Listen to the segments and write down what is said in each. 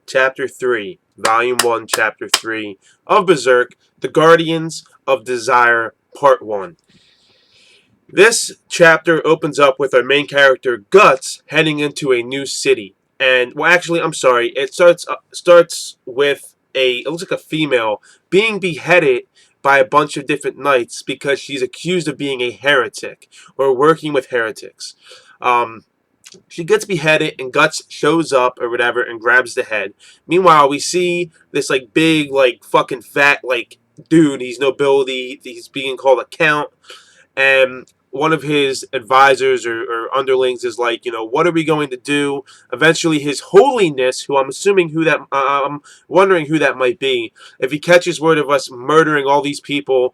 Chapter 3, Volume 1, Chapter 3 of Berserk, The Guardians of Desire, Part 1. This chapter opens up with our main character, Guts, heading into a new city. And, well, actually, I'm sorry, it starts with it looks like a female, being beheaded by a bunch of different knights because she's accused of being a heretic, or working with heretics. She gets beheaded, and Guts shows up or whatever and grabs the head. Meanwhile, we see this like big, like fucking fat, like dude. He's nobility. He's being called a count, and one of his advisors or underlings is like, what are we going to do? Eventually, His Holiness, who I'm assuming I'm wondering who that might be, if he catches word of us murdering all these people,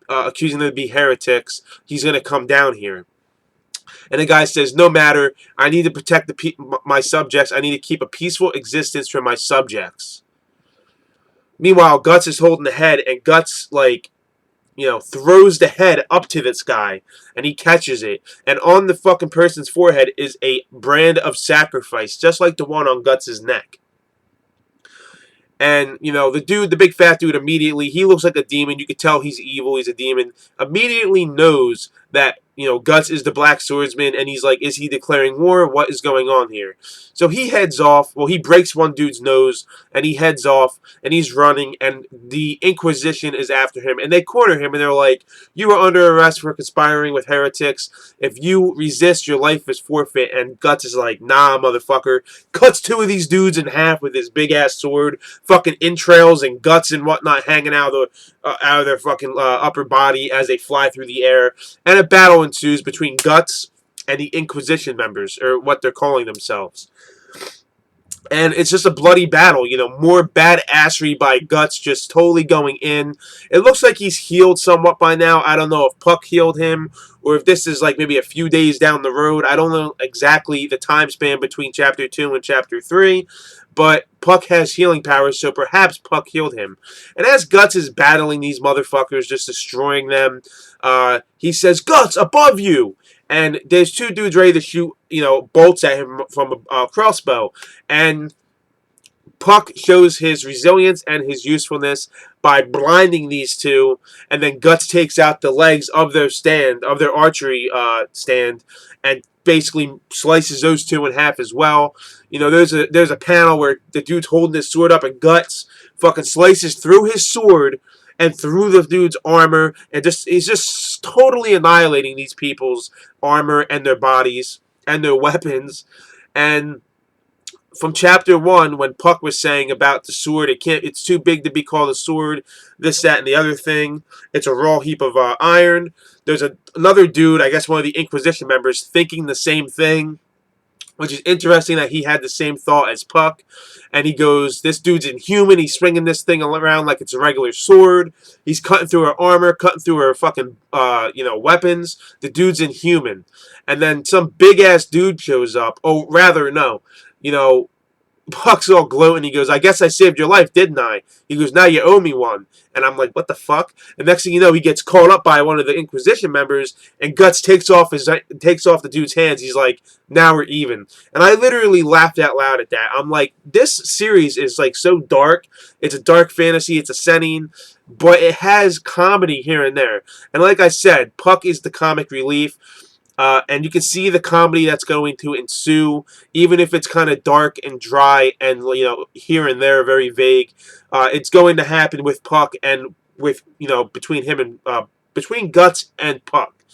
accusing them to be heretics, he's gonna come down here. And the guy says, no matter, I need to protect my subjects. I need to keep a peaceful existence for my subjects. Meanwhile, Guts is holding the head, and Guts, throws the head up to this guy, and he catches it. And on the fucking person's forehead is a brand of sacrifice, just like the one on Guts' neck. And, the big fat dude immediately, he looks like a demon. You could tell he's evil. He's a demon. Immediately knows that, Guts is the Black Swordsman, and he's like, is he declaring war? What is going on here? So he heads off. Well, he breaks one dude's nose, and he heads off, and he's running, and the Inquisition is after him, and they corner him, and they're like, you are under arrest for conspiring with heretics. If you resist, your life is forfeit. And Guts is like, nah, motherfucker. Cuts two of these dudes in half with his big-ass sword, fucking entrails and guts and whatnot hanging out of their fucking upper body as they fly through the air, and a battle ensues between Guts and the Inquisition members, or what they're calling themselves. And it's just a bloody battle, more badassery by Guts, just totally going in. It looks like he's healed somewhat by now. I don't know if Puck healed him, or if this is like maybe a few days down the road. I don't know exactly the time span between Chapter 2 and Chapter 3, but Puck has healing powers, so perhaps Puck healed him. And as Guts is battling these motherfuckers, just destroying them, he says, Guts, above you! And there's two dudes ready to shoot, bolts at him from a crossbow. And Puck shows his resilience and his usefulness by blinding these two. And then Guts takes out the legs of their archery stand, and basically slices those two in half as well. There's a panel where the dude's holding his sword up, and Guts fucking slices through his sword and through the dude's armor, and he's just totally annihilating these people's armor and their bodies and their weapons. And from Chapter 1, when Puck was saying about the sword, it's too big to be called a sword, this, that, and the other thing. It's a raw heap of iron. There's another dude, I guess one of the Inquisition members, thinking the same thing, which is interesting that he had the same thought as Puck. And he goes, this dude's inhuman. He's swinging this thing around like it's a regular sword. He's cutting through her armor, cutting through her fucking, weapons. The dude's inhuman. And then some big-ass dude shows up. Oh, rather, no. Puck's all gloating. He goes, I guess I saved your life, didn't I? He goes, now you owe me one. And I'm like, what the fuck? And next thing you know, he gets called up by one of the Inquisition members, and Guts takes off the dude's hands. He's like, now we're even. And I literally laughed out loud at that. I'm like, this series is like so dark. It's a dark fantasy. It's a setting, but it has comedy here and there. And like I said, Puck is the comic relief. And you can see the comedy that's going to ensue, even if it's kind of dark and dry and, here and there very vague. It's going to happen with Puck and with, between Guts and Puck.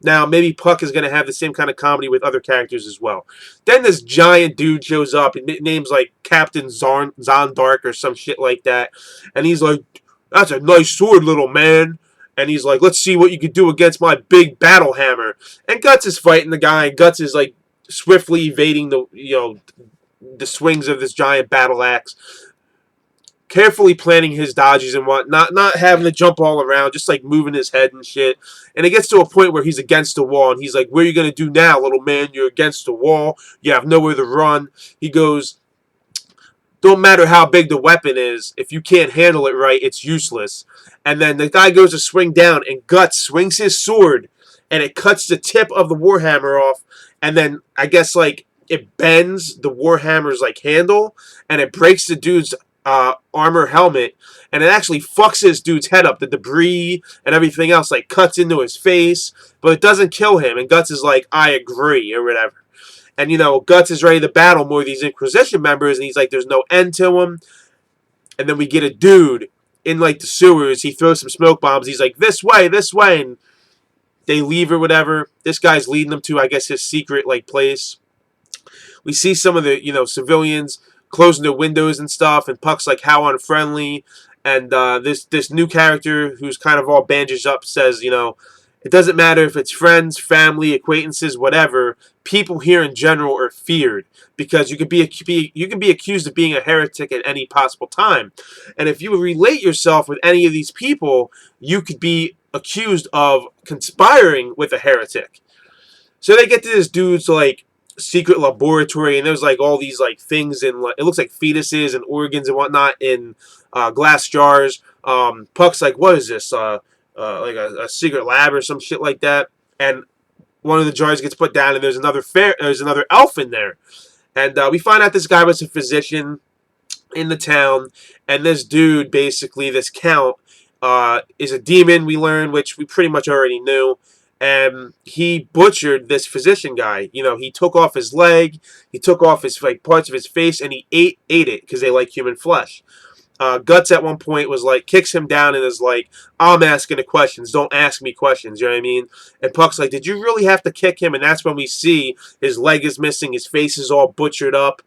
Now, maybe Puck is going to have the same kind of comedy with other characters as well. Then this giant dude shows up, and name's like Captain Zondark or some shit like that. And he's like, that's a nice sword, little man. And he's like, let's see what you can do against my big battle hammer. And Guts is fighting the guy, and Guts is like swiftly evading the swings of this giant battle axe, carefully planning his dodges and whatnot, not having to jump all around, just like moving his head and shit. And it gets to a point where he's against the wall, and he's like, what are you going to do now, little man? You're against the wall. You have nowhere to run. He goes, don't matter how big the weapon is, if you can't handle it right, it's useless. And then the guy goes to swing down, and Guts swings his sword, and it cuts the tip of the warhammer off, and then I guess like it bends the Warhammer's like handle, and it breaks the dude's armor helmet, and it actually fucks this dude's head up. The debris and everything else like cuts into his face, but it doesn't kill him. And Guts is like, I agree, or whatever. And, you know, Guts is ready to battle more of these Inquisition members, and he's like, there's no end to him. And then we get a dude in, like, the sewers. He throws some smoke bombs. He's like, this way, and they leave or whatever. This guy's leading them to, I guess, his secret, like, place. We see some of the, you know, civilians closing their windows and stuff, and Puck's like, how unfriendly. And this new character who's kind of all bandaged up says, you know, it doesn't matter if it's friends, family, acquaintances, whatever. People here in general are feared because you can be accused of being a heretic at any possible time. And if you relate yourself with any of these people, you could be accused of conspiring with a heretic. So they get to this dude's like secret laboratory, and there's like all these like things in, like, it looks like fetuses and organs and whatnot in glass jars. Puck's like, what is this? Like a secret lab or some shit like that. And one of the jars gets put down, and there's another elf in there. And we find out this guy was a physician in the town, and this dude, basically, this count, is a demon, we learn, which we pretty much already knew. And he butchered this physician guy. You know, he took off his leg, he took off his like parts of his face, and he ate it because they like human flesh. Guts at one point was like, kicks him down and is like, I'm asking the questions, don't ask me questions, you know what I mean? And Puck's like, did you really have to kick him? And that's when we see his leg is missing, his face is all butchered up.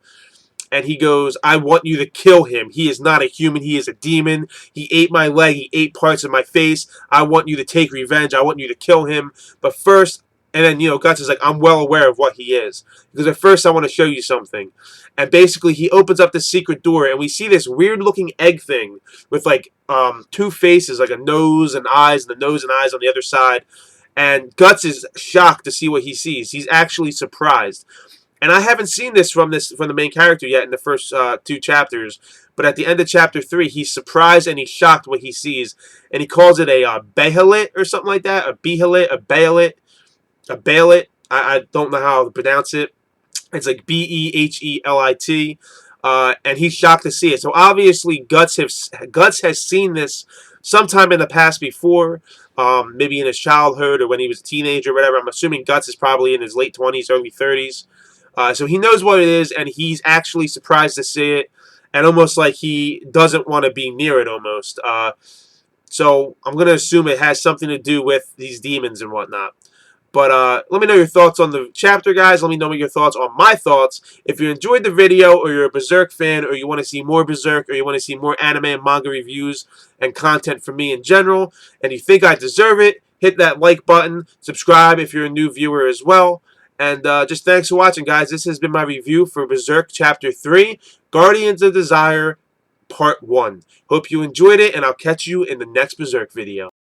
And he goes, I want you to kill him. He is not a human, he is a demon. He ate my leg, he ate parts of my face. I want you to take revenge, I want you to kill him. But first, and then, you know, Guts is like, I'm well aware of what he is. Because at first I want to show you something. And basically he opens up this secret door, and we see this weird looking egg thing with like two faces, like a nose and eyes, and the nose and eyes on the other side. And Guts is shocked to see what he sees. He's actually surprised. And I haven't seen this from the main character yet in the first 2 chapters. But at the end of chapter 3, he's surprised and he's shocked what he sees. And he calls it a behelit or something like that. A behelit, a behelit. A behelit. I don't know how to pronounce it. It's like B-E-H-E-L-I-T. And he's shocked to see it. So obviously Guts has seen this sometime in the past before. Maybe in his childhood or when he was a teenager or whatever. I'm assuming Guts is probably in his late 20s, early 30s. So he knows what it is, and he's actually surprised to see it. And almost like he doesn't want to be near it almost. So I'm going to assume it has something to do with these demons and whatnot. But let me know your thoughts on the chapter, guys. Let me know your thoughts on my thoughts. If you enjoyed the video, or you're a Berserk fan, or you want to see more Berserk, or you want to see more anime and manga reviews and content from me in general, and you think I deserve it, hit that like button. Subscribe if you're a new viewer as well. And just thanks for watching, guys. This has been my review for Berserk Chapter 3, Guardians of Desire, Part 1. Hope you enjoyed it, and I'll catch you in the next Berserk video.